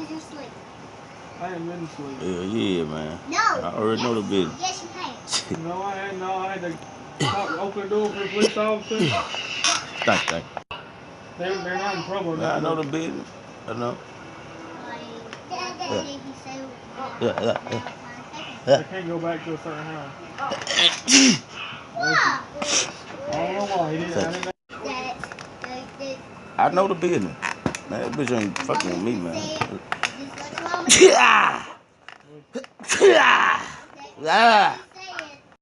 was you asleep? I ain't been asleep. Yeah, man. No. I already know the business. Yes, you have. No, I had to open the door for the police officer. Thank you. They're not in trouble. Man, I know the business. I know. Yeah. They can't go back to a certain house. I don't know why. He didn't. I didn't know. I know the business. Man, that bitch ain't fucking with me, man. Yeah.